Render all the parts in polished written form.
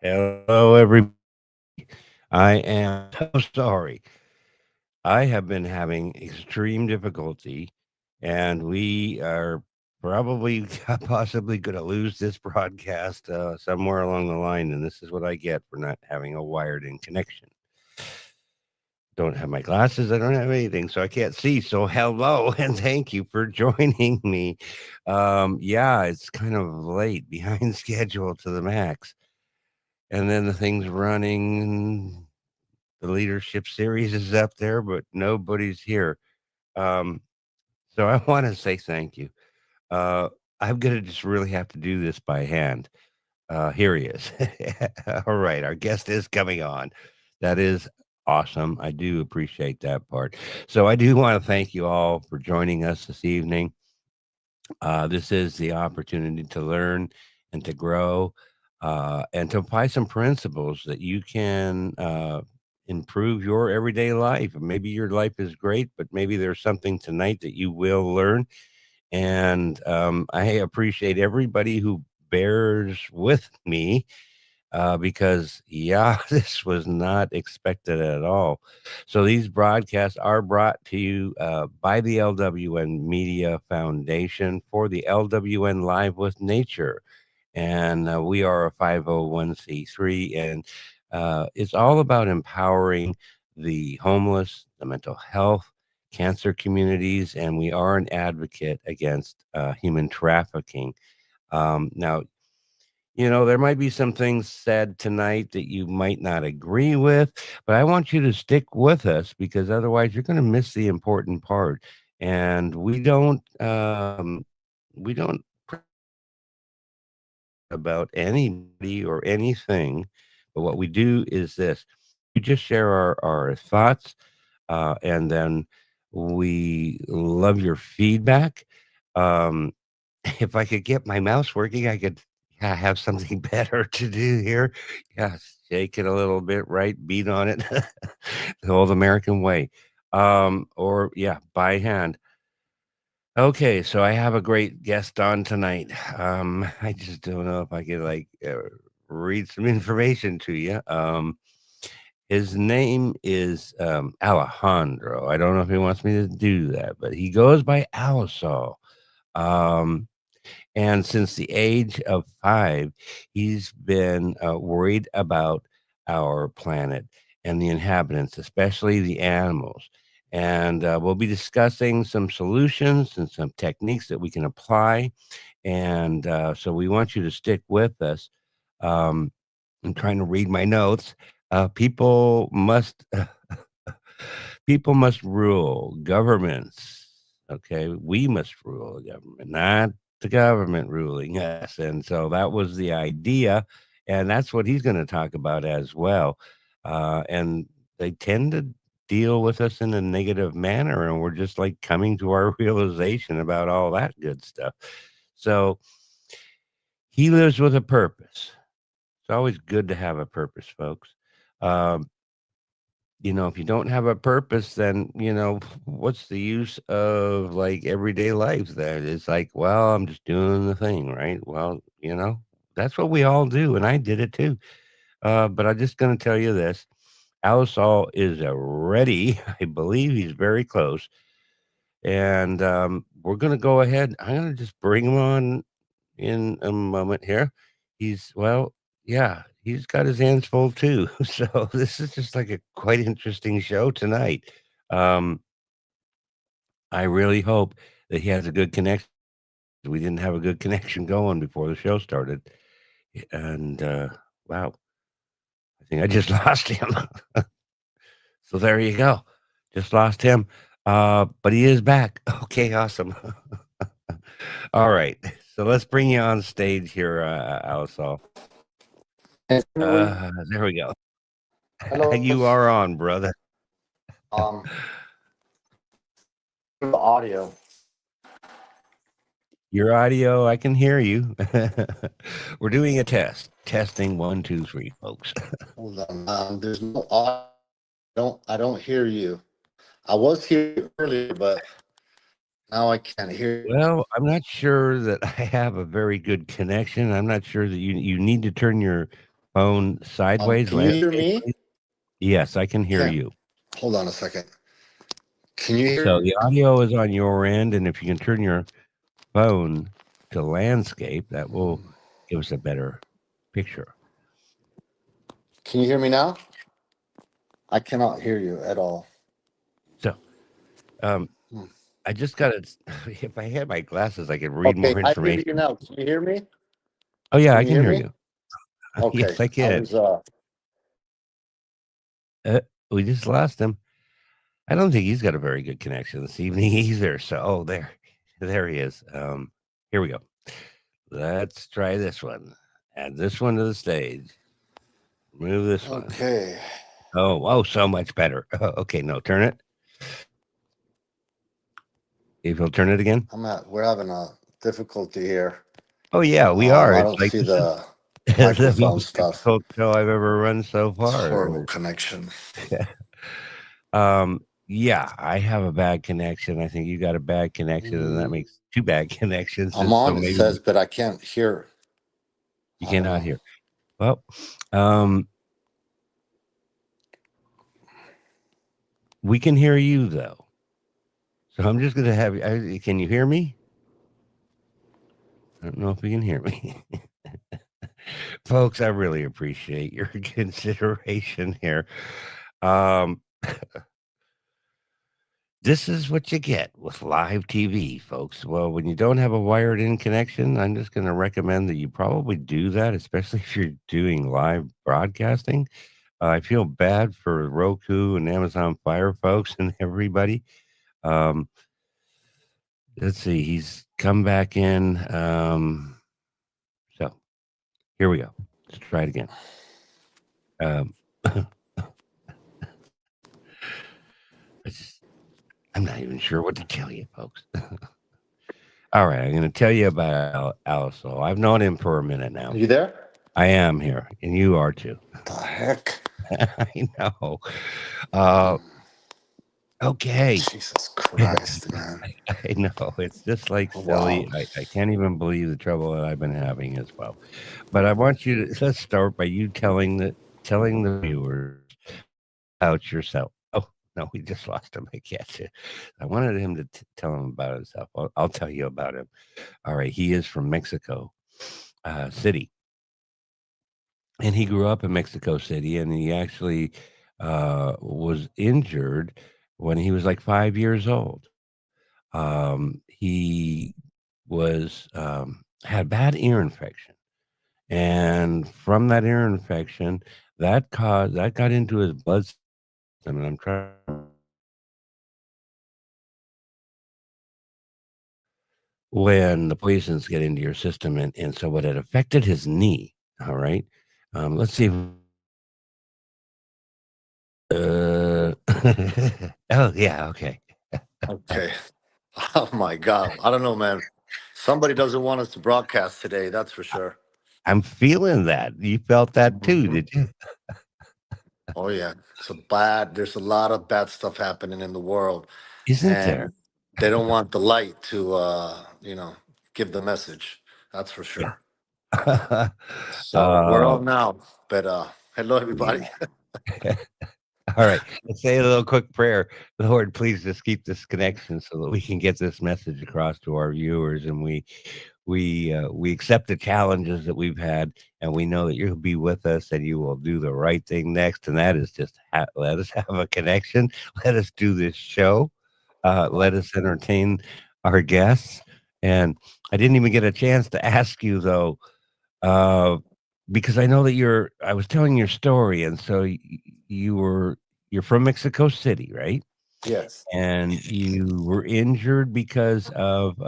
Hello, everybody. I am so sorry. I have been having extreme difficulty, and we are probably possibly going to lose this broadcast somewhere along the line. And this is what I get for not having a wired in connection. Don't have my glasses. I don't have anything, so I can't see. So, hello, and thank you for joining me. Yeah, it's kind of late, behind schedule to the max. And then the thing's running. The leadership series is up there, but nobody's here. Um, so I want to say thank you. Uh, I'm going to just really have to do this by hand. Here he is. All right. Our guest is coming on. That is awesome. I do appreciate that part. So I do want to thank you all for joining us this evening. This is the opportunity to learn and to grow and to apply some principles that you can improve your everyday life. Maybe your life is great, but maybe there's something tonight that you will learn. And I appreciate everybody who bears with me because, yeah, this was not expected at all. So these broadcasts are brought to you by the LWN Media Foundation for the LWN Live with Nature. And we are a 501c3, and it's all about empowering the homeless, the mental health, cancer communities, and we are an advocate against human trafficking. Now, there might be some things said tonight that you might not agree with, but I want you to stick with us because otherwise you're going to miss the important part. And we don't about anybody or anything, but what we do is this: we just share our thoughts, and then we love your feedback. Um, if I could get my mouse working, I could have something better to do here. Yeah, shake it a little bit, right? Beat on it, the old American way. Or yeah, by hand. Okay, so I have a great guest on tonight. I just don't know if I could read some information to you. His name is Alejandro. I don't know if he wants me to do that, but he goes by AlejSol. Um, and since the age of 5, he's been worried about our planet and the inhabitants, especially the animals. And we'll be discussing some solutions and some techniques that we can apply. And so we want you to stick with us. Um, I'm trying to read my notes. People must people must rule governments. Okay, we must rule the government, not the government ruling us. And so that was the idea, and that's what he's going to talk about as well. And they tend to deal with us in a negative manner, and we're just like coming to our realization about all that good stuff. So he lives with a purpose. It's always good to have a purpose, folks. Um, if you don't have a purpose, then, what's the use of like everyday life then? It's like, well, I'm just doing the thing, right? Well, that's what we all do. And I did it too. But I'm just going to tell you this. Alisol is ready. I believe he's very close. And we're going to go ahead. I'm going to just bring him on in a moment here. Yeah, he's got his hands full too. So this is just like a quite interesting show tonight. Um, I really hope that he has a good connection. We didn't have a good connection going before the show started. And wow, I think I just lost him. So there you go. Just lost him. But he is back. Okay, awesome. All right. So let's bring you on stage here, Alisol. Hey, everyone. There we go. Hello. You are on, brother. Um, for the audio. Your audio, I can hear you. We're doing a test. Testing 1, 2, 3, folks. Hold on. There's no audio. I don't hear you. I was here earlier, but now I can't hear you. Well, I'm not sure that I have a very good connection. I'm not sure that you need to turn your phone sideways, Can you hear landscape, me? please? Yes, I can hear Can't. you. Hold on a second. Can you So hear? the audio is on your end, and if you can turn your phone to landscape, that will give us a better picture. Can you hear me now? I cannot hear you at all. So, um, Hmm. I just got to. If I had my glasses, I could read Okay, more I hear you information. now. Can you hear me? Oh yeah, Can I you can hear hear me? you. Okay. Yes, I I can. was Uh, we just lost him. I don't think he's got a very good connection this evening either. So, oh, there he is. Here we go. Let's try this one. Add this one to the stage. Move this one. okay. Oh, so much better. Okay, no, turn it. If you'll turn it again. We're having a difficulty here. Oh yeah, we are. I It's don't like see this is the the microphone most stuff. difficult show I've ever run so It's far. horrible connection. Yeah, I have a bad connection. I think you got a bad connection, and that Mm, makes two bad connections. I'm And so on, it maybe says, but I can't hear. you I don't cannot know. hear. Well, um, we can hear you though. So I'm just gonna have you. Can you hear me? I don't know if you can hear me. Folks, I really appreciate your consideration here. Um, this is what you get with live TV, folks. Well, when you don't have a wired in connection, I'm just going to recommend that you probably do that, especially if you're doing live broadcasting. I feel bad for Roku and Amazon Fire folks and everybody. Um, let's see, he's come back in. So here we go. Let's try it again. Um, I just, I'm not even sure what to tell you, folks. All right, I'm going to tell you about AlejSol. I've known him for a minute Are now. you there? I am here, and you are too. The heck? I know. Uh, okay. Jesus Christ, man. I know. It's just like Wow. silly. I can't even believe the trouble that I've been having as well. But I want you to let's start by you telling the viewers about yourself. Oh no, we just lost him. I can't. I wanted him to tell him about himself. I'll tell you about him. All right, he is from Mexico City, and he grew up in Mexico City, and he actually was injured when he was like 5 years old. He was had bad ear infection, and from that ear infection, that got into his blood system, and I'm trying when the poisons get into your system, and so what had affected his knee. All right, let's see. Oh yeah, okay. Okay. Oh my God. I don't know, man. Somebody doesn't want us to broadcast today, that's for sure. I'm feeling that. You felt that too, Mhm. did you? Oh yeah. There's a lot of bad stuff happening in the world. Isn't there? And they don't want the light to give the message. That's for Yeah. sure. So we're uh, on now. But hello everybody. yeah. All right. Let's say a little quick prayer. Lord, please just keep this connection so that we can get this message across to our viewers, and we accept the challenges that we've had, and we know that you'll be with us, and you will do the right thing next, and that is just let us have a connection. Let us do this show. Let Wow. us entertain our guests. And I didn't even get a chance to ask you though, uh, because I know that I was telling your story, and so you're from Mexico City, right? Yes. And you were injured because of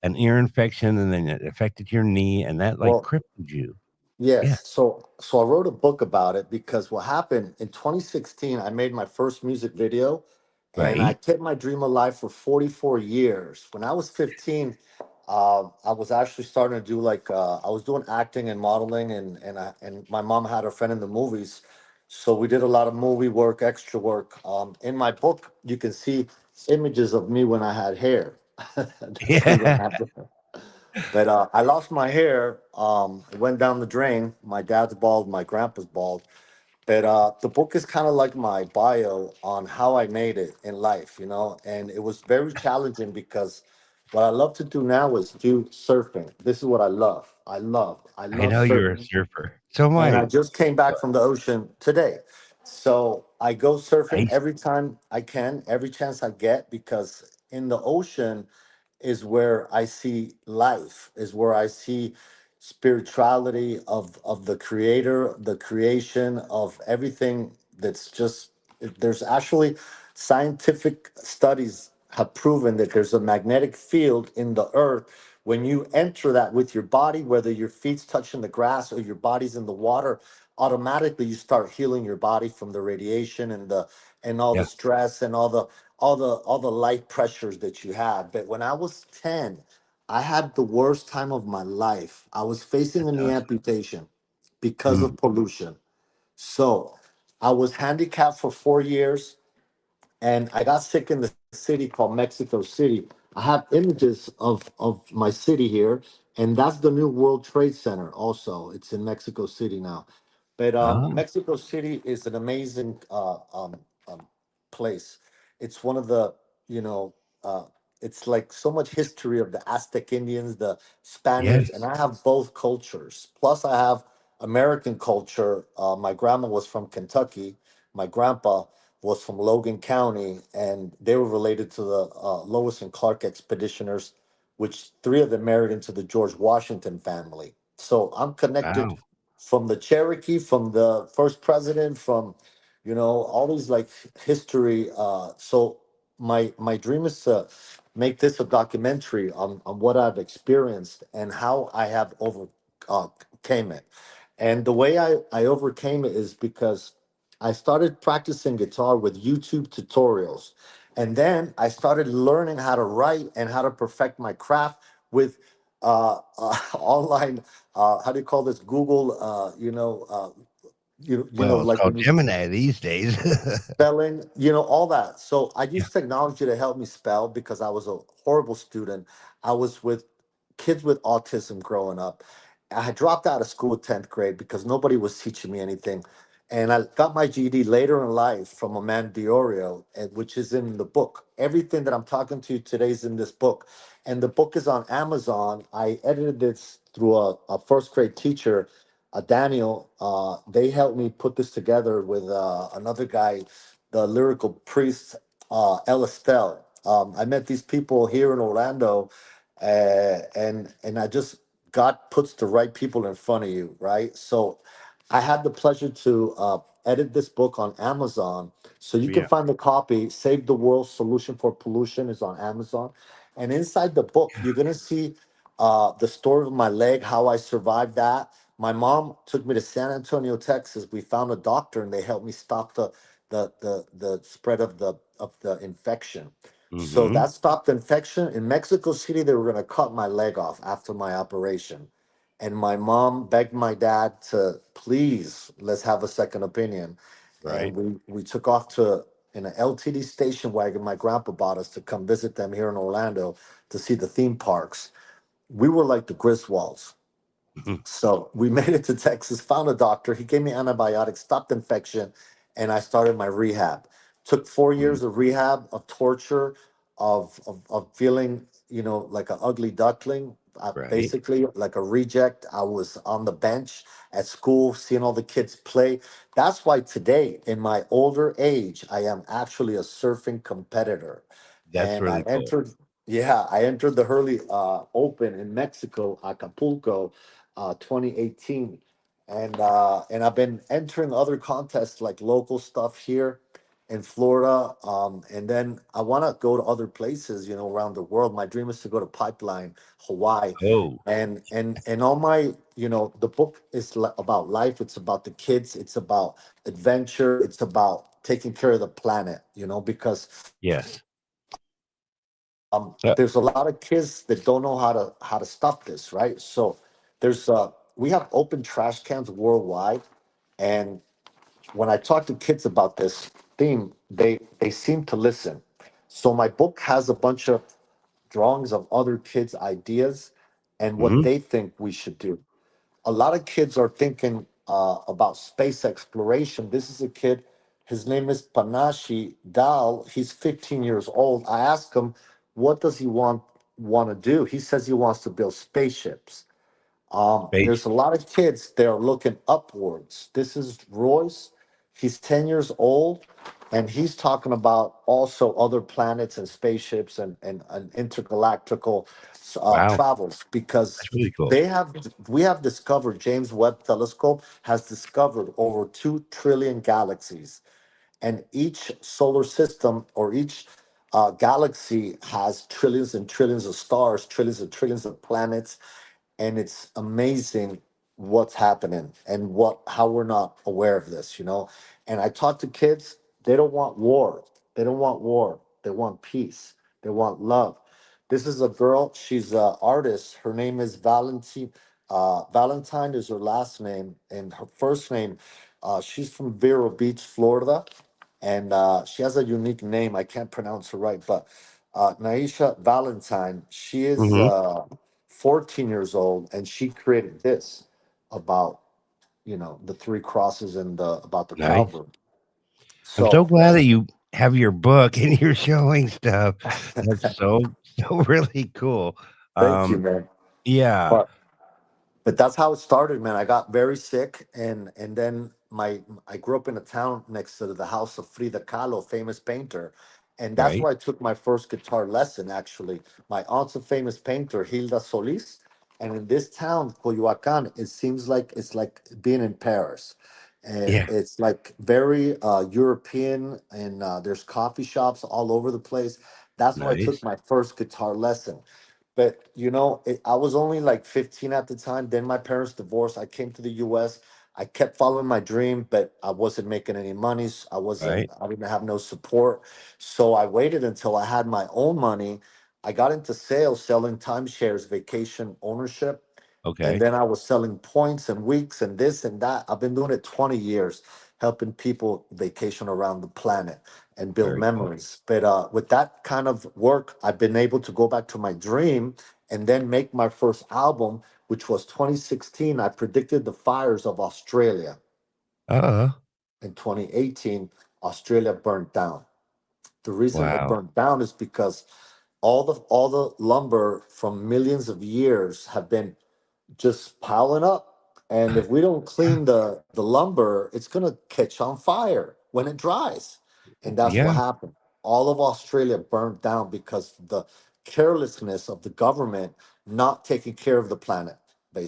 an ear infection, and then it affected your knee, and that like Well, crippled you. Yeah, yes. So I wrote a book about it because what happened in 2016, I made my first music video and I right. kept my dream alive for 44 years. When I was 15, I was actually starting to do I was doing acting and modeling and my mom had a friend in the movies. So we did a lot of movie work, extra work. In my book, you can see images of me when I had hair. That's me when Yeah. I had hair. But I lost my hair. It went down the drain. My dad's bald. My grandpa's bald. But the book is kind of like my bio on how I made it in life, you know. And it was very challenging because what I love to do now is do surfing. This is what I love. I I love know you're a surfing. surfer. So am And I I. just came back from the ocean today. So I go surfing Nice. every time I can, every chance I get, because in the ocean is where I see life, is where I see spirituality of the creator, the creation of everything that's just there's actually scientific studies have proven that there's a magnetic field in the earth when you enter that with your body, whether your feet's touching the grass or your body's in the water, automatically you start healing your body from the radiation and all the Yeah. stress and all the life pressures that you have. But when I was 10, I had the worst time of my life. I was facing a knee Tough. amputation because Mm. of pollution. So I was handicapped for 4 years and I got sick in the city called Mexico City. I have images of my city here, and that's the new World Trade Center. Also, it's in Mexico City now. But Oh, Mexico City is an amazing place. It's one of the you know uh, it's like so much history of the Aztec Indians, the Spaniards, and yes. I have both cultures. Plus, I have American culture. My grandma was from Kentucky. My grandpa was from Logan County, and they were related to the Lewis and Clark expeditioners, which three of them married into the George Washington family. So I'm connected Wow. from the Cherokee, from the first president, from all these like history. So my dream is to make this a documentary on what I've experienced and how I have overcame it. And the way I overcame it is because I started practicing guitar with YouTube tutorials. And then I started learning how to write and how to perfect my craft with online, how do you call this? Google, Well, it's like called when you Gemini these days. spelling, all that. So I Yeah. used technology to help me spell because I was a horrible student. I was with kids with autism growing up. I had dropped out of school at 10th grade because nobody was teaching me anything. And I got my GED later in life from a man Diorio, which is in the book. Everything that I'm talking to you today is in this book. And the book is on Amazon. I edited this through a first grade teacher, Daniel. They helped me put this together with another guy, the lyrical priest, El Estelle. I met these people here in Orlando, and I just God puts the right people in front of you, right? So I had the pleasure to edit this book on Amazon, so you can Yeah. find the copy. Save the World Solution for Pollution is on Amazon, and inside the book you're gonna see the story of my leg, how I survived that. My mom took me to San Antonio, Texas. We found a doctor, and they helped me stop the spread of the infection. So Hmm. that stopped the infection. In Mexico City, they were going to cut my leg off after my operation. And my mom begged my dad to please let's have a second opinion. And Right. we took off to in an LTD station wagon my grandpa bought us to come visit them here in Orlando to see the theme parks. We were like the Griswolds. Mhm. So we made it to Texas, found a doctor. He gave me antibiotics, stopped infection, and I started my rehab. Took four Mm. years of rehab, of torture, of feeling, like an ugly duckling, Right. basically like a reject. I was on the bench at school, seeing all the kids play. That's why today, in my older age, I am actually a surfing competitor. That's And I really cool. entered, yeah, I entered the Hurley Open in Mexico, Acapulco, 2018, and I've been entering other contests like local stuff here in Florida, and then I want to go to other places, around the world. My dream is to go to Pipeline, Hawaii, Oh, and all my, the book is about life. It's about the kids. It's about adventure. It's about taking care of the planet, because yes. So, there's a lot of kids that don't know how to stop this, right? So we have open trash cans worldwide, and when I talk to kids about this theme, they seem to listen. So my book has a bunch of drawings of other kids' ideas, and what Mhm. they think we should do. A lot of kids are thinking about space exploration. This is a kid. His name is Panashi Dal. He's 15 years old. I asked him, what does he want to do? He says he wants to build spaceships. Space. There's a lot of kids that are looking upwards. This is Royce. He's 10 years old, and he's talking about also other planets and spaceships and intergalactical Wow, travels because that's really cool. they have we have discovered James Webb Telescope has discovered over 2 trillion galaxies, and each solar system or each galaxy has trillions and trillions of stars, trillions and trillions of planets, and it's amazing what's happening and what how we're not aware of this, you know. And I talk to kids, they don't want war. They don't want war. They want peace. They want love. This is a girl, she's an artist. Her name is Valentine. Valentine is her last name, and her first name, she's from Vero Beach, Florida, and she has a unique name. I can't pronounce her right, but Naisha Valentine. She is Mhm. 14 years old, and she created this about the three crosses and about the Nice. Calvary. I'm so So glad that you have your book and you're showing stuff. That's so really cool. thank you, Um, man. yeah, But that's how it started, man. I got very sick, and then I grew up in a town next to the house of Frida Kahlo, famous painter, and that's right. where I took my first guitar lesson. Actually, my aunt's a famous painter, Hilda Solis, and in this town, Coyoacan, it seems like it's like being in Paris. And Yeah, it's like very European, and there's coffee shops all over the place. That's where I took nice. my first guitar lesson. But I was only like 15 at the time. Then my parents divorced. I came to the US. I kept following my dream, but I wasn't making any money. Right. I didn't have no support. So I waited until I had my own money. I got into sales, selling timeshares, vacation ownership. And Okay. then I was selling points and weeks and this and that. I've been doing it 20 years, helping people vacation around the planet and build Very cool. memories. But with that kind of work, I've been able to go back to my dream and then make my first album, which was 2016. I predicted the fires of Australia. Uh, In 2018, Australia burnt down. The reason it wow. burnt down is because all the lumber from millions of years have been just piling up. And if we don't clean the lumber, it's gonna catch on fire when it dries. And that's what Yeah, happened. All of Australia burned down because the carelessness of the government not taking care of the planet,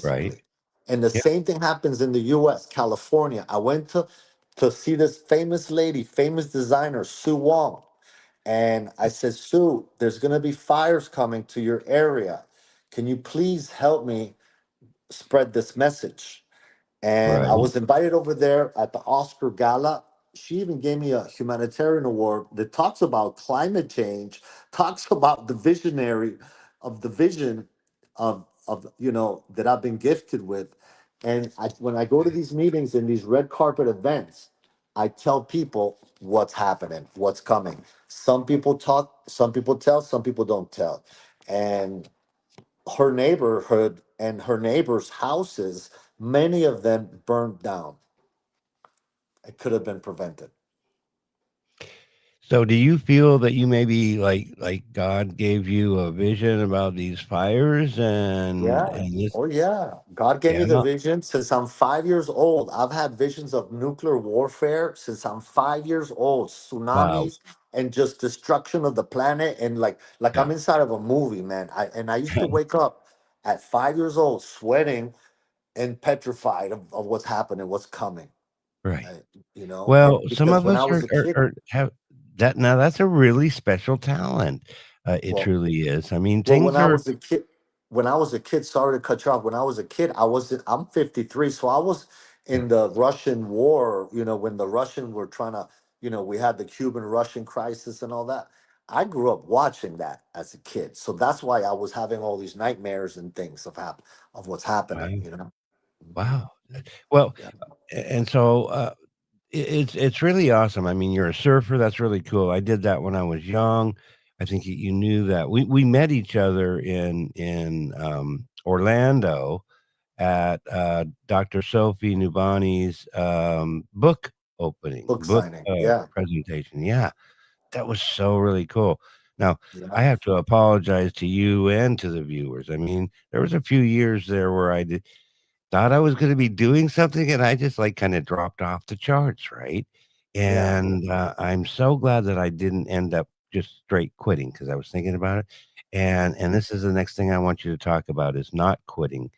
right. basically. And the Yeah, same thing happens in the US, California. I went to see this famous lady, famous designer, Sue Wong. And I said, Sue, there's gonna be fires coming to your area. Can you please help me spread this message? And I right. was invited over there at the Oscar Gala. She even gave me a humanitarian award that talks about climate change, talks about the visionary of the vision of that I've been gifted with. And when I go to these meetings and these red carpet events, I tell people what's happening, what's coming. Some people talk, some people tell, some people don't tell. And her neighborhood and her neighbors' houses, many of them burned down. It could have been prevented. So do you feel that you maybe like God gave you a vision about these fires Yeah. and this Oh, yeah. God gave me the yeah. vision since I'm 5 years old. I've had visions of nuclear warfare since I'm 5 years old, Wow. tsunamis and just destruction of the planet. And like Yeah. I'm inside of a movie, man. I used to wake up at 5 years old, sweating and petrified of what's happening, what's coming. Right. I, Well, and some because of when I us was a kid, are have that now that's a really special talent. It well, truly is. I mean, Well, when things I are was a kid, sorry to cut you off. When I was a kid, I'm 53, so I was yeah, in the Russian war, when the Russian were trying to, we had the Cuban Russian crisis and all that. I grew up watching that as a kid. So that's why I was having all these nightmares and things of what's happening, wow. you know? Mhm. Wow. Well, Yeah. and so it's really awesome. I mean, you're a surfer. That's really cool. I did that when I was young. I think you knew that. We met each other in Orlando at Dr. Sophie Nubani's Book book signing. Yeah. presentation. Yeah, that was so really cool. Now, I Yeah. have to apologize to you and to the viewers. I mean, there was a few years there where thought I was gonna be doing something, and I just, like, kinda dropped off the charts, right? Yeah. And, I'm so glad that I didn't end up just straight quitting because I was thinking about it, and this is the next thing I want you to talk about is not quitting.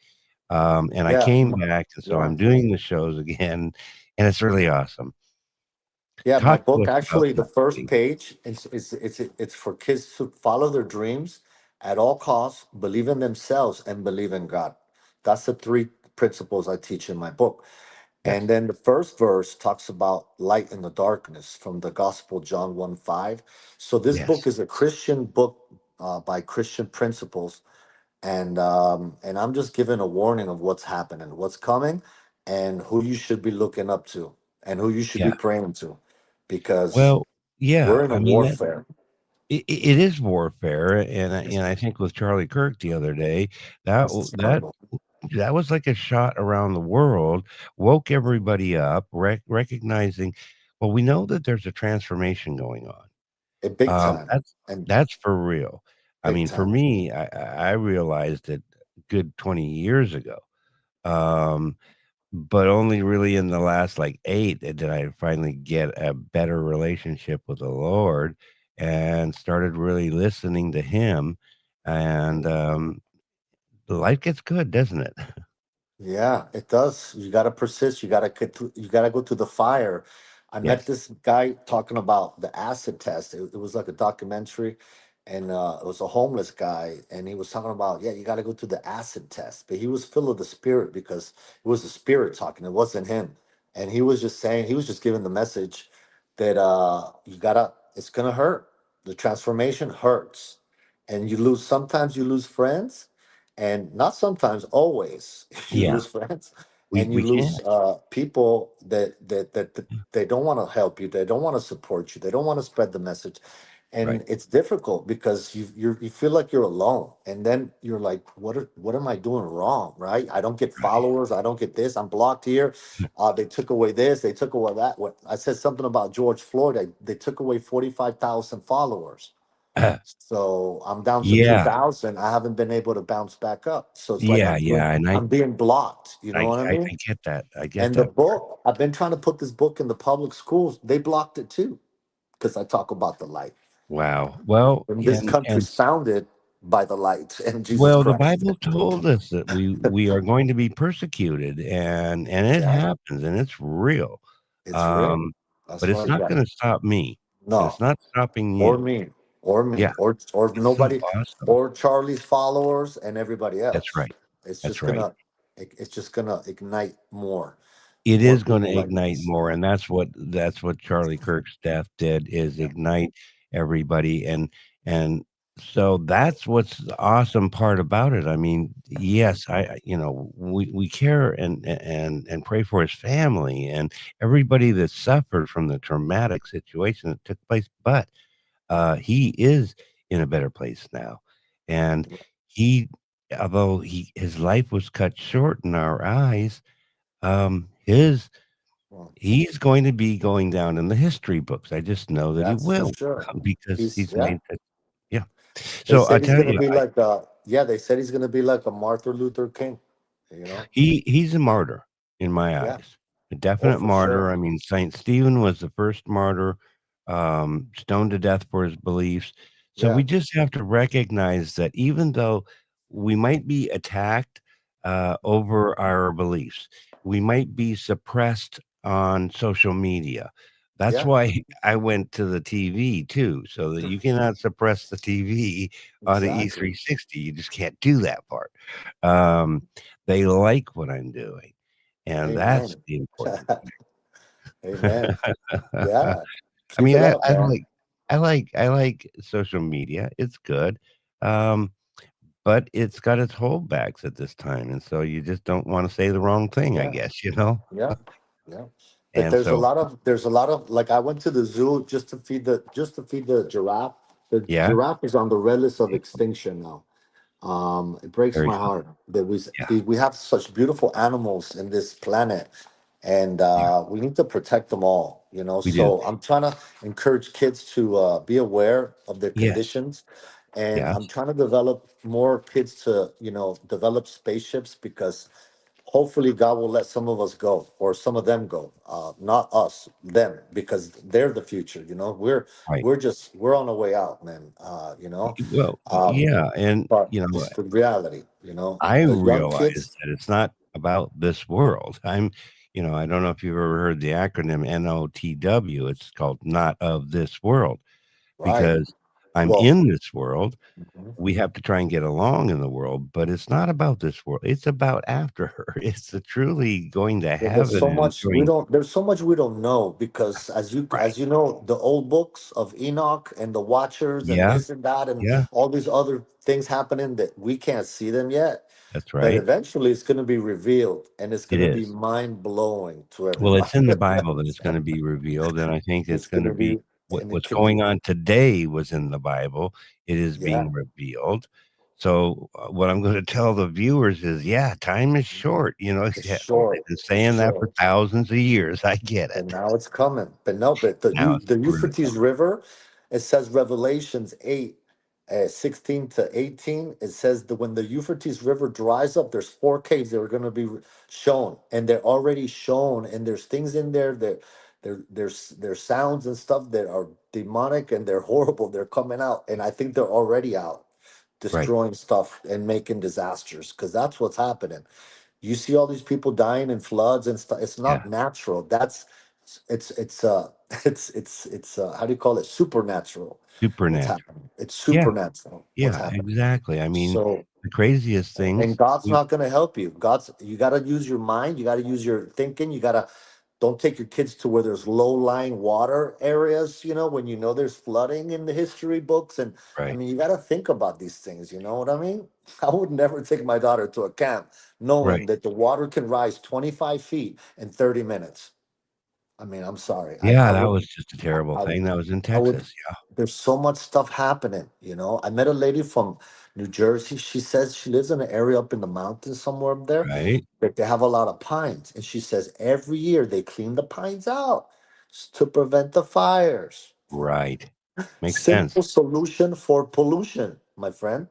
And I Yeah. came back, and so Yeah. I'm doing the shows again, and it's really awesome. Yeah, my Talk to book us about actually, the not first quitting. page it's for kids to follow their dreams at all costs, believe in themselves, and believe in God. That's the three principles I teach in my book. And Yes, then the first verse talks about light in the darkness from the Gospel John 1:5. So this book yes, is a Christian book by Christian principles, and I'm just giving a warning of what's happening, what's coming, and who you should be looking up to, and who you should be yeah. praying to, because Well, yeah, we're in a I mean, that warfare. it is warfare, and I think with Charlie Kirk the other day, that It's w that terrible. that was like a shot around the world, woke everybody up, recognizing, well, we know that there's a transformation going on. Big time, That's and for real. I big mean, for time. me, I realized it a good 20 years ago, um, but only really in the last, like, 8 did I finally get a better relationship with the Lord and started really listening to Him, and, life gets good, doesn't it? Yeah, it does. You got to persist. You got to get through, you got to go to the fire. I met Yes. this guy talking about the acid test. It was like a documentary, and it was a homeless guy, and he was talking about, yeah, you got to go to the acid test. But he was full of the spirit because it was the spirit talking. It wasn't him, and he was just saying, he was just giving the message that you gotta. It's gonna hurt. The transformation hurts, and you lose. Sometimes you lose friends, and not sometimes, always you Yeah. lose friends, We and you we can't. lose people that they don't want to help you, they don't want to support you, they don't want to spread the message, Right. and it's difficult because you feel like you're alone, and then you're like, what am I doing wrong, right? I don't get followers, I don't get this, I'm blocked here, they took away this, they took away that. What I said something about George Floyd, they took away 45,000 followers, Right. so I'm down to Yeah. 2,000. I haven't been able to bounce back up. So it's like Yeah, yeah, and I'm being blocked. You know what I mean? I get that. I get And the that. book, I've been trying to put this book in the public schools. They blocked it too because I talk about the light. Wow. Well, And this country's founded by the light and Jesus the Christ. Bible told us that we are going to be persecuted, and it Yeah, happens, and it's real. it's real. Um, but That's it's why we not got gonna stop me, and it's no, not stopping or you. me, or me, Yeah, or it's so nobody, awesome. or Charlie's followers and everybody That's else. right. It's That's just right. gonna, it's just gonna ignite more. It More is gonna people like ignite this. more, and that's what Charlie Kirk's death did, is Yeah. ignite everybody, and so that's what's the awesome part about it. I mean, yes, we care and pray for his family and everybody that suffered from the traumatic situation that took place, but, he is in a better place now, and he although his life was cut short in our eyes, his Well, he's going to be going down in the history books. I just know that he that's for will, sure. because He's he's yeah. made that. Yeah. They So I said he's tell gonna you, be like yeah, they said he's gonna be like a Martin Luther King, you know? he's a martyr in my Yeah. eyes, a Oh, definite for sure. martyr. I mean, Saint Stephen was the first martyr, stoned to death for his beliefs. So we Yeah. just have to recognize that even though we might be attacked over our beliefs, we might be suppressed on social media. That's Yeah. why I went to the TV too, so that you cannot suppress the TV on the Exactly. E360. You just can't do that part. Um, they like what I'm doing, and that's Amen. the important Amen. part. Yeah. I Keep mean, it up, man. I like social media, it's good, um, but it's got its holdbacks at this time, and so you just don't wanna say the wrong thing, I Yeah. guess, you know? Yeah. Yeah. But And so there's a lot of, like, I went to the zoo just to feed the giraffe. The yeah? giraffe is on the red list of extinction now. It breaks Very my sad. heart that Yeah, we have such beautiful animals in this planet, and yeah, we need to protect them all. we do. So I'm trying to encourage kids to be aware of their Yes, conditions, and I'm yes, trying to develop more kids to develop spaceships because hopefully God will let some of us go or some of them go, not us, them, because they're the future. right. We're on our way out, man. Well, Um, yeah, and, but it's the reality, I the young realize kids, that it's not about this world. I don't know if you've ever heard the acronym NOTW. It's called not of this world right? because I'm Well, in this world. mhm. We have to try and get along in the world, but it's not about this world. It's about after her. It's truly going to Well, there's heaven so and much we doing don't. There's so much we don't know because, right. as you know, the old books of Enoch and the Watchers and Yeah, this and that and yeah, all these other things happening that we can't see them yet. that's But right. eventually, it's going to be revealed, and it's It going to be is. mind blowing to Well, everybody. it's in the Bible that it's gonna be revealed, and I think it's It's going gonna to be be, and it what's can be, going on today was in the Bible. It is yeah, being revealed. So, what I'm gonna tell the viewers is, yeah, time is short, it's yeah, oh, they've short. been It's saying that for short. thousands of years. I get And it. now it's coming. But no, but the Now it's The really Euphrates coming. River, it says Revelations 8, 16 to 18. It says that when the Euphrates River dries up, there's four caves that are going to be shown, and they're already shown, and there's things in there that there's sounds and stuff that are demonic and they're horrible. They're coming out, and I think they're already out Right. destroying stuff and making disasters because that's what's happening. You see all these people dying in floods and stuff. It's Yeah. not natural. It's how do you call it? Supernatural. What's Supernatural. happening? It's Yeah, supernatural. What's yeah, happening? exactly. I mean, So, the craziest and things God's we not going to help you. You got to use your mind. You got to use your thinking. You got to don't take your kids to where there's low lying water areas, when there's flooding in the history books. And I right, mean, you got to think about these things. You know what I mean? I would never take my daughter to a camp knowing right. that the water can rise 25 feet in 30 minutes. I mean, I'm sorry. Yeah, that was just a terrible I, thing. That was in I would, Texas. Yeah, there's so much stuff happening. I met a lady from New Jersey. She says she lives in an area up in the mountains somewhere up there right, that they have a lot of pines. And she says every year they clean the pines out to prevent the fires. right. Makes sense. Simple solution for pollution, my friend.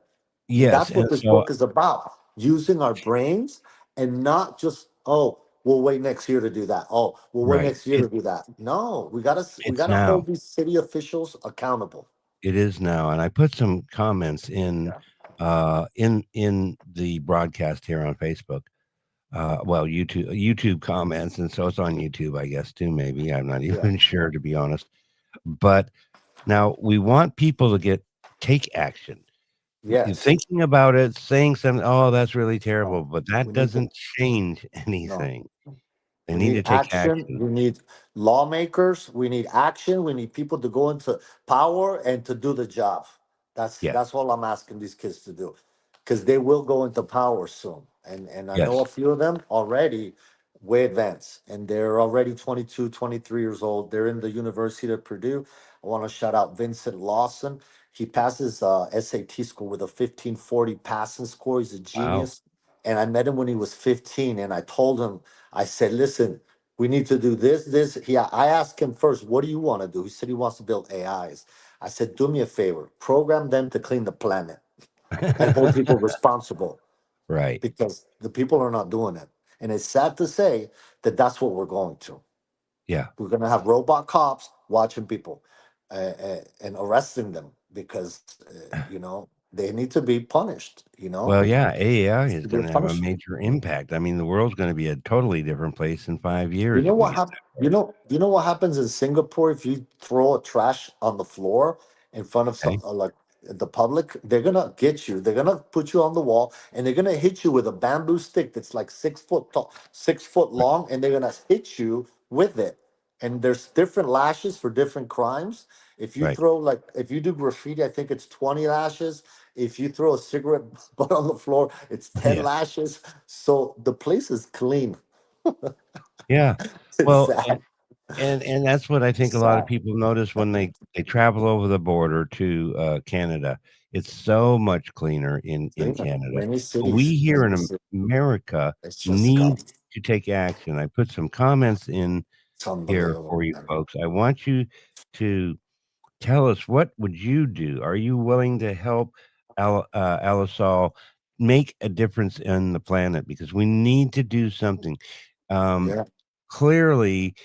And Yes, that's what and this so book is about. Using our brains and not just, oh, we'll wait next year to do that. Oh, we'll wait right. next year to do that. No, we It's gotta now. hold these city officials accountable. It is now, and I put some comments Yeah. in the broadcast here on Facebook. Well, YouTube comments, and so it's on YouTube, I guess, too, maybe. I'm not Yeah. even sure, to be honest. But now we want people to take action. Yes. Thinking about it, saying something, "Oh, that's really terrible," No. but that We need to doesn't change no. anything. They We need need to take action. action. We need lawmakers. We need action. We need people to go into power and to do the job. Yes, That's all I'm asking these kids to do, because they will go into power soon. And I know yes. a few of them already way advanced, and they're already 22, 23 years old. They're in the University of Purdue. I want to shout out Vincent Lawson. He passes SAT school with a 1540 passing score. He's a Wow. genius. And I met him when he was 15, and I told him, I said, listen, we need to do this, this. I asked him first, what do you want to do? He said he wants to build AIs. I said, do me a favor, program them to clean the planet and hold people responsible Right. because the people are not doing it. And it's sad to say that that's what we're going to. Yeah. We're going to have robot cops watching people and arresting them because, they need to be punished, Well, yeah, AI It's is to be a gonna have a punishment. major impact. I mean, the world's gonna be a totally different place in 5 years if we get that far. You know what happens in Singapore if you throw a trash on the floor in front of Okay. like the public? They're gonna get you. They're gonna put you on the wall and they're gonna hit you with a bamboo stick that's like 6 foot tall, 6 foot Right. long, and they're gonna hit you with it. And there's different lashes for different crimes. Right. If you do graffiti, I think it's 20 lashes. If you throw a cigarette butt on the floor, it's 10 Yeah. lashes. So the place is clean. Yeah. It's Well, sad. and that's what I think It's a lot of sad. people notice when they travel over the border to, Canada. It's so much cleaner in Cleaner. Canada. Many We cities, here in many cities. America It's just need scum. to take action. I put some comments in It's here unbelievable, for you man. folks. I want you to tell us, what would you do? Are you willing to help AlejSol make a difference in the planet? Because we need to do something. Um, Yeah. Clearly,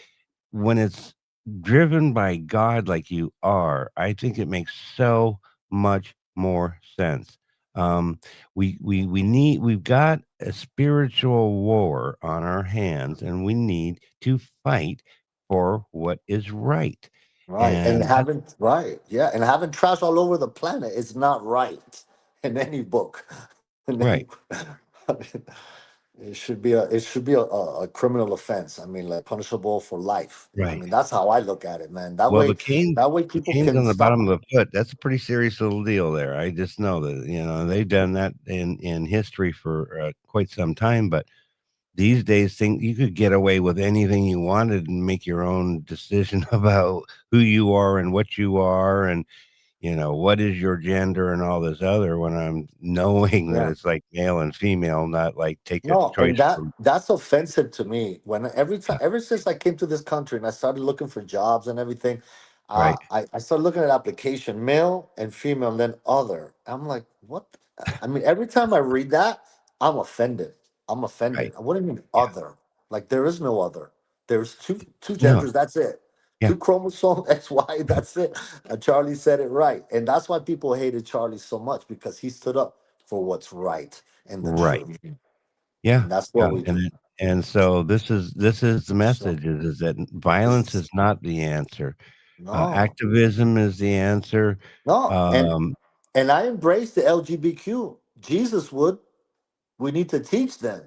when it's driven by God like you are, I think it makes so much more sense. Um, we've got a spiritual war on our hands, and we need to fight for what is right. Right. And And having right. Yeah. And having trash all over the planet is not right in any book. In any, right, I mean, it should be a criminal offense. I mean, like punishable for life. I right. mean, that's how I look at it, man. Well, That way the people cane's can on the bottom stop. of the foot. That's a pretty serious little deal there. I just know that, they've done that in history for quite some time. But these days, you could get away with anything you wanted and make your own decision about who you are and what you are, and what is your gender and all this other. When I'm knowing that Yeah. it's like male and female, not like take a No, choice and from. that's offensive to me. When every time, Yeah, ever since I came to this country and I started looking for jobs and everything, right, I started looking at application, male and female, and then other. I'm like, what? I mean, every time I read that, I'm offended. I'm offended. right. What do you mean Yeah, other? Like there is no other. There's two no, genders. That's it. yeah, Two chromosomes X Y. That's it. And Charlie said it right, and that's why people hated Charlie so much because he stood up for what's right and the right. truth. Yeah, And that's yeah, what we do. and so this is the So message, is that violence this is not the answer. no, Activism is the answer. no, Um, and I embrace the LGBTQ. Jesus would. We need to teach them.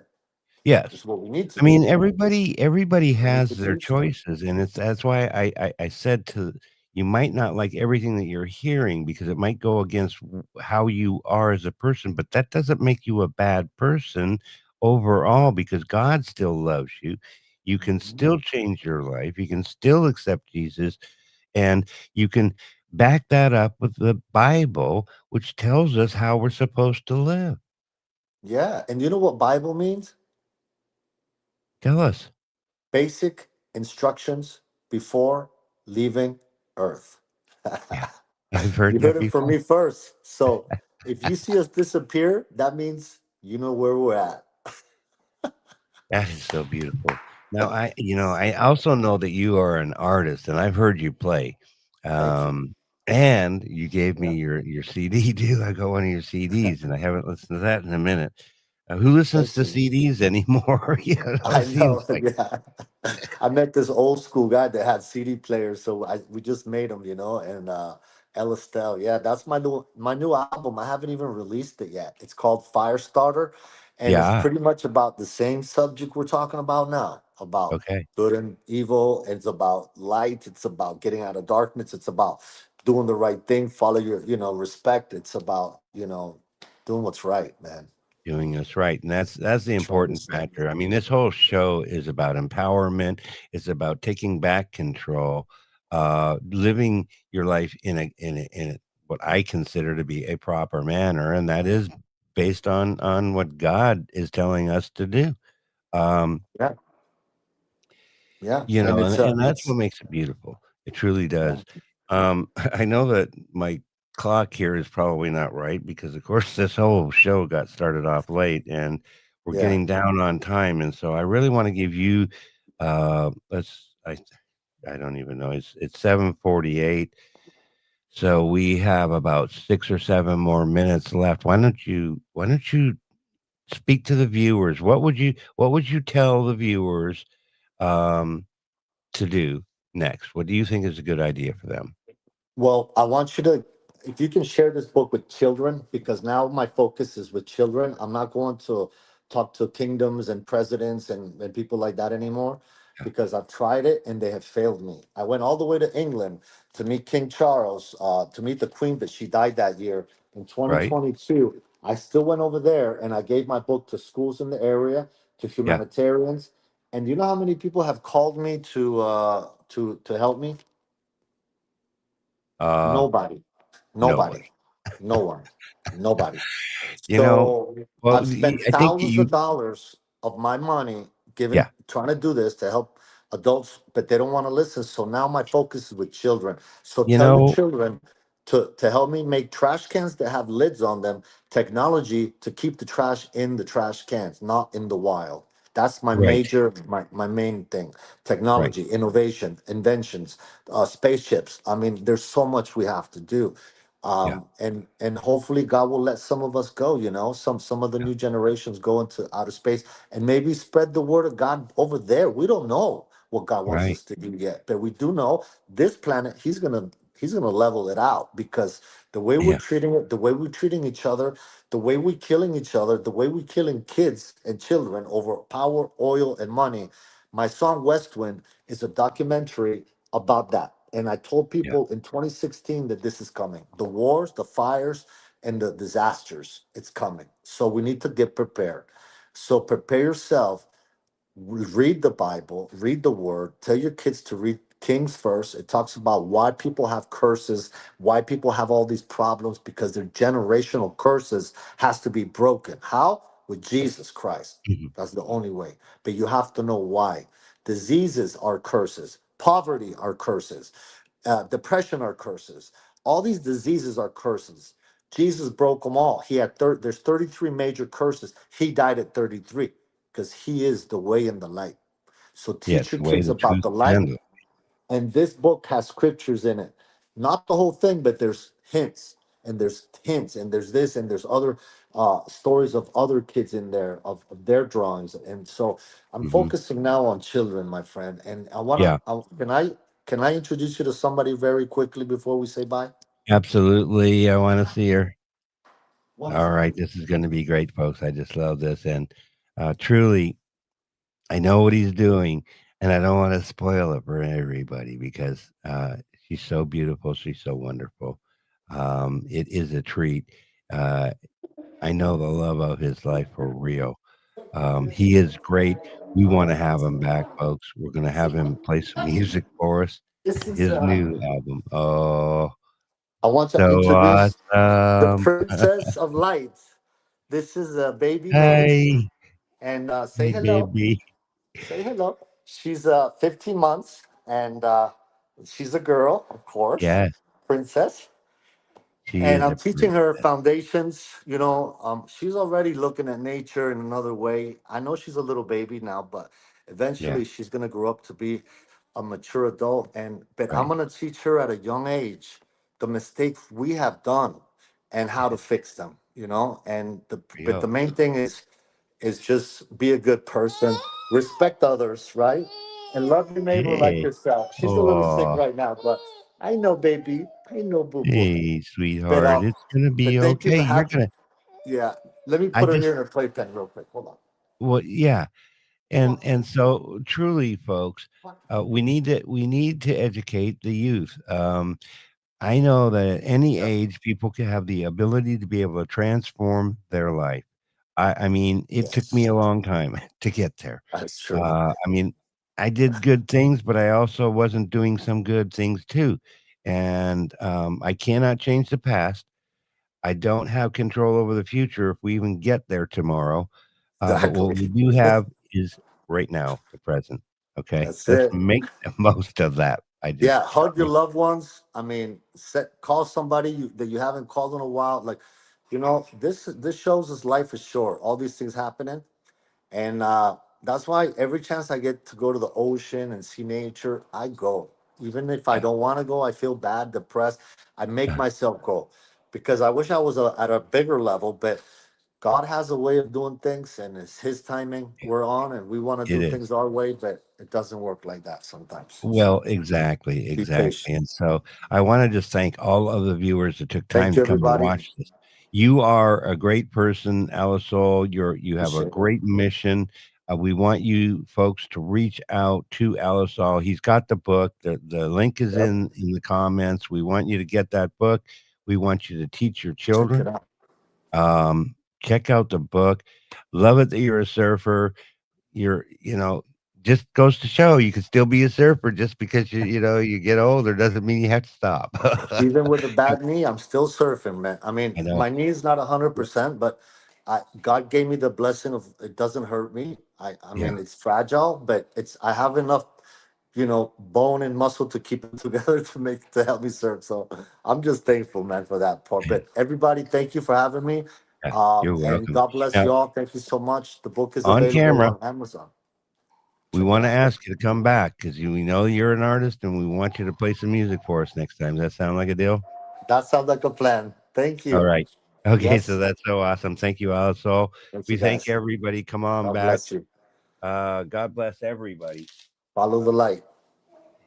yes. Is what we need to I mean, do. everybody We need has to their teach them. choices, and that's why I said to you, might not like everything that you're hearing because it might go against how you are as a person, but that doesn't make you a bad person overall, because God still loves you. You can Mhm. still change your life. You can still accept Jesus, and you can back that up with the Bible, which tells us how we're supposed to live. Yeah, and you know what Bible means? Tell us. Basic instructions before leaving Earth. Yeah, I've heard You that heard it from before. me first. So if you see us disappear, that means you know where we're at. That is so beautiful. Now, I also know that you are an artist, and I've heard you play. Thank you. And you gave me Yeah, your CD too. I got one of your CDs, and I haven't listened to that in a minute. Who listens thank to you. CDs anymore? It I seems know. like. Yeah, I met this old school guy that had CD players, so we just made them, and Estelle. Yeah, that's my new album. I haven't even released it yet. It's called Firestarter, and it's Yeah. pretty much about the same subject we're talking about now, about Okay. good and evil. It's about light. It's about getting out of darkness. It's about doing the right thing, follow your, respect. It's about, doing what's right, man. Doing us right, and that's the Trying to important stand. factor. I mean, this whole show is about empowerment. It's about taking back control, living your life in what I consider to be a proper manner, and that is based on what God is telling us to do. Um, Yeah, yeah, and and that's what it's makes it beautiful. It truly yeah, does. I know that my clock here is probably not right because, of course, this whole show got started off late, and we're yeah. getting down on time. And so I really want to give you, let's, I don't even know. It's 7:48. So we have about 6 or 7 more minutes left. Why don't you speak to the viewers? What would you tell the viewers? Um, to do next? What do you think is a good idea for them? Well, I want you to, if you can share this book with children, because now my focus is with children. I'm not going to talk to kingdoms and presidents and people like that anymore Yeah, because I've tried it and they have failed me. I went all the way to England to meet King Charles, to meet the Queen, but she died that year in right? 2022. I still went over there and I gave my book to schools in the area, to Yeah. humanitarians. And you know how many people have called me to help me? Uh, Nobody. Nobody. nobody. No one, nobody. You know, So well, I've spent I think thousands you, of dollars of my money yeah, trying to do this to help adults, but they don't want to listen. So now my focus is with children. So you tell your know, children to help me make trash cans that have lids on them, technology to keep the trash in the trash cans, not in the wild. That's my right, major, my main thing. right, Technology, innovation, inventions, spaceships. I mean, there's so much we have to do, yeah, and hopefully God will let some of us go. Some of the yeah, new generations go into outer space and maybe spread the word of God over there. We don't know what God wants right, us to do yet, but we do know this planet. He's gonna level it out, because the way we're yeah, treating it, the way we're treating each other, the way we're killing each other, the way we're killing kids and children over power, oil, and money. My song West Wind is a documentary about that. And I told yeah, people in 2016 that this is coming. The wars, the fires, and the disasters, it's coming. So we need to get prepared. So prepare yourself, read the Bible, read the word, tell your kids to read Kings first. It talks about why people have curses, why people have all these problems, because their generational curses has to be broken. How? With Jesus Christ. mhm, That's the only way. But you have to know why. Diseases are curses, poverty are curses, depression are curses. All these diseases are curses. Jesus broke them all. There's 33 major curses. He died at 33 because he is the way and the light. So yes, teach your the way, kids the about truth, the light. and the, And this book has scriptures in it. Not the whole thing, but there's hints, and there's this, and there's other stories of other kids in there, of their drawings. And so I'm mhm, focusing now on children, my friend. And yeah, can I introduce you to somebody very quickly before we say bye? absolutely. I want to see her. One All right, second. this is going to be great, folks. I just love this, and truly, I know what he's doing, and I don't want to spoil it for everybody because she's so beautiful. She's so wonderful. It is a treat. Uh, I know the love of his life for real. He is great. We want to have him back, folks. We're going to have him play some music for us. This is His new album. Oh, I want to so introduce the awesome. Princess of Light. This is baby Mace, Hey, and say hey, hello. baby. Say hello. She's 15 months, and she's a girl, of course, Yes, princess. she And is I'm a teaching her princess. foundations. She's already looking at nature in another way. I know she's a little baby now, but Yeah, eventually she's gonna grow up to be a mature adult. But I'm right. gonna teach her at a young age the mistakes we have done and how to fix them. But the Real. main thing is just be a good person, respect others, right? And love your neighbor like Hey. yourself. She's a little sick Oh, right now, but I know, baby. I know, boo boo. hey, But sweetheart. It's gonna be thank you okay. for You're having. gonna. Yeah, let me I put her here just. in her playpen real quick. Hold on. Well, yeah. Come on. And so truly, folks, we need to educate the youth. I know that at any Yeah, age, people can have the ability to be able to transform their life. I mean, it took me yes, a long time to get there. that's true. I mean, I did good things, but I also wasn't doing some good things too. And I cannot change the past. I don't have control over the future if we even get there tomorrow. But what we Exactly. do have is right now, the present. Okay, That's let's it. make the most of that. I just Yeah, hug your strongly, loved ones. I mean, call somebody that you haven't called in a while. Like, this shows us life is short. All these things happening. And that's why every chance I get to go to the ocean and see nature, I go. Even if I yeah, don't want to go, I feel bad, depressed. I make uh, myself go, because I wish I was at a bigger level. But God has a way of doing things, and it's His timing yeah, we're on, and we want to it do is. things our way, but it doesn't work like that sometimes. Well, So exactly, be exactly. patient. And so I want to just thank all of the viewers that took time Thank to you, come to everybody. watch this. You are a great person, AlejSol. You have a Appreciate it. great mission. We want you folks to reach out to AlejSol. He's got the book. The link is Yep. in the comments. We want you to get that book. We want you to teach your Check it children. out. Check out the book. Love it that you're a surfer. You're, just goes to show you can still be a surfer just because you get older doesn't mean you have to stop. Even with a bad knee, I'm still surfing, man. I mean, I know. my knee is not 100%, but God gave me the blessing of it doesn't hurt me. I Yeah. mean, it's fragile, but I have enough, bone and muscle to keep it together to help me surf. So I'm just thankful, man, for that part. But everybody, thank you for having me. Yeah, you're And welcome. God bless Now, you all. Thank you so much. The book is on available camera, on Amazon. we Check it want to out. ask you to come back because we know you're an artist and we want you to play some music for us next time. Does that sound like a deal? That sounds like a plan. Thank All you. right. Okay, so Yes. that's so awesome. Thank you, AlejSol. Thank We you, thank guys. everybody. Come on God back. bless you. God bless everybody. Follow the light.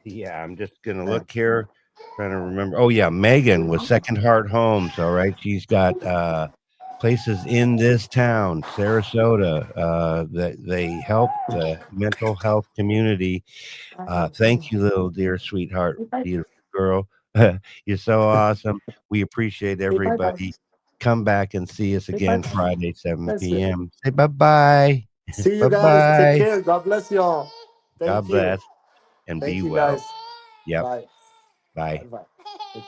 Yeah, I'm just gonna Man. look here, trying to remember. Oh yeah, Megan with Second Heart Homes. All right, she's got places in this town, Sarasota, that they help the mental health community. Thank you, little dear sweetheart, beautiful girl. You're so awesome. We appreciate Say bye bye. everybody. Come back and see us Say bye again bye. Friday, 7 That's it. p.m. Say bye bye. See you Bye guys. Take bye. care. God bless you all. Thank God you. bless and be Thank you well. guys. Yep. Bye. Bye Bye. bye.